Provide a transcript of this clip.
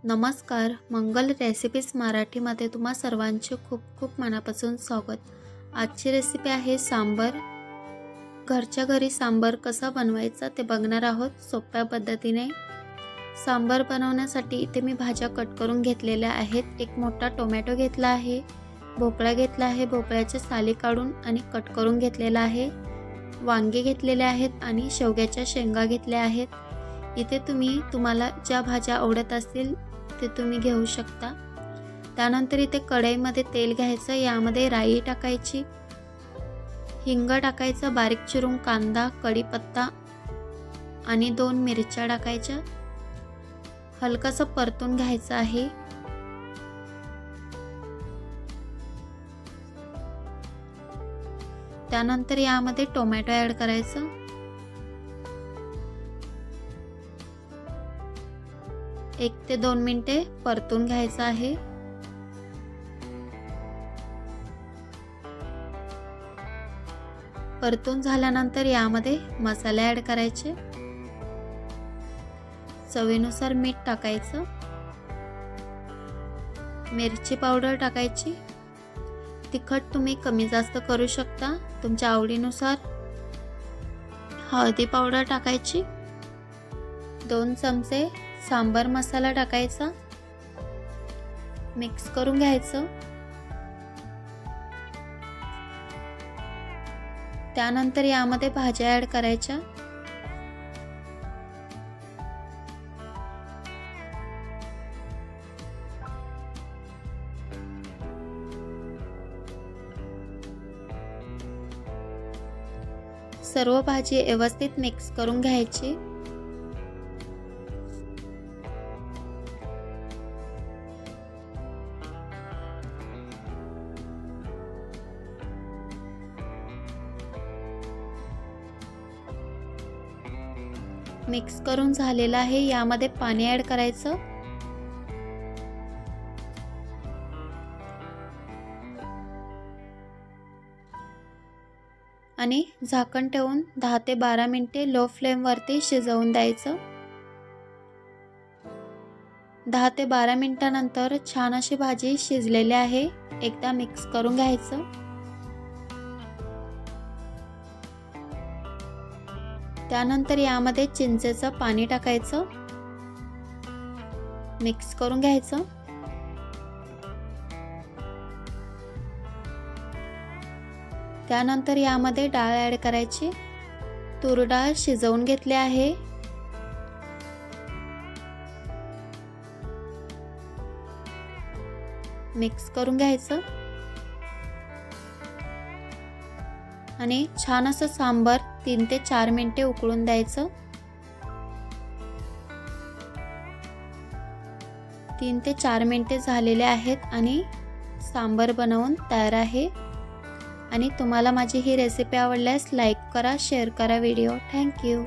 नमस्कार, मंगल रेसिपीज मराठीमध्ये तुम्हा सर्वांचे खूप खूप मनापासून स्वागत। आजची रेसिपी आहे सांबर। घरच्या घरी सांबर कसा बनवायचा ते बघणार आहोत सोप्या पद्धतीने। सांबर बनवण्यासाठी इथे मी भाज्या कट करून घेतलेल्या आहेत। एक मोठा टोमॅटो घेतला आहे, भोपळा घेतला आहे, भोपळ्याचे साली काढून आणि कट करून घेतलेला आहे, वांगे घेतलेले आहेत आणि शेवग्याच्या शेंगा घेतल्या आहेत। इथे तुम्हाला ज्या भाज्या आवडत असतील ते तुम्ही घेऊ शकता। त्यानंतर इथे कढईमध्ये तेल घ्यायचं, यामध्ये राई टाकायची, हिंग टाकायचं, बारीक चिरून कांदा, कढीपत्ता आणि 2 मिरच्या टाकायच्या। हलकासं परतून घ्यायचं आहे। त्यानंतर यामध्ये टोमॅटो ॲड करायचं। 1 ते 2 मिनिटे परतून घ्यायचं आहे। परतून झाल्यानंतर यामध्ये मसाले ॲड करायचे। चवीनुसार मीठ टाकायचं, मिरची पावडर टाकायची, तिखट तुम्ही कमी जास्त करू शकता तुमच्या आवडीनुसार। हळदी पावडर टाकायची, 2 चमचे सांबर मसाला टाकायचा, मिक्स करून घ्यायचं। त्यानंतर यामध्ये भाज्या ॲड करायच्या। सर्व भाजी व्यवस्थित मिक्स करून घ्यायची। मिक्स करून झालेला आहे, यामध्ये पाणी ॲड करायचं आणि झाकण ठेवून 10 ते 12 मिनिटे लो फ्लेम वरती शिजवून द्यायचं। 10 ते 12 मिनिटांनंतर छान अशी भाजी शिजलेली आहे। एकदा मिक्स करून घ्यायचं। त्यानंतर यामध्ये चिंचेचं पाणी टाकायचं, मिक्स करून घ्यायचं। त्यानंतर यामध्ये डाळ ॲड करायची। तूर डाळ शिजवून घेतली आहे। मिक्स करून घ्यायचं आणि छान असं सांबर 3 ते 4 मिनिटे उकळून द्यायचं। 3 ते 4 मिनिटे झालेले आहेत आणि सांबर बनवून तयार आहे। आणि तुम्हाला माझी ही रेसिपी आवडल्यास लाईक करा, शेअर करा व्हिडिओ। Thank you.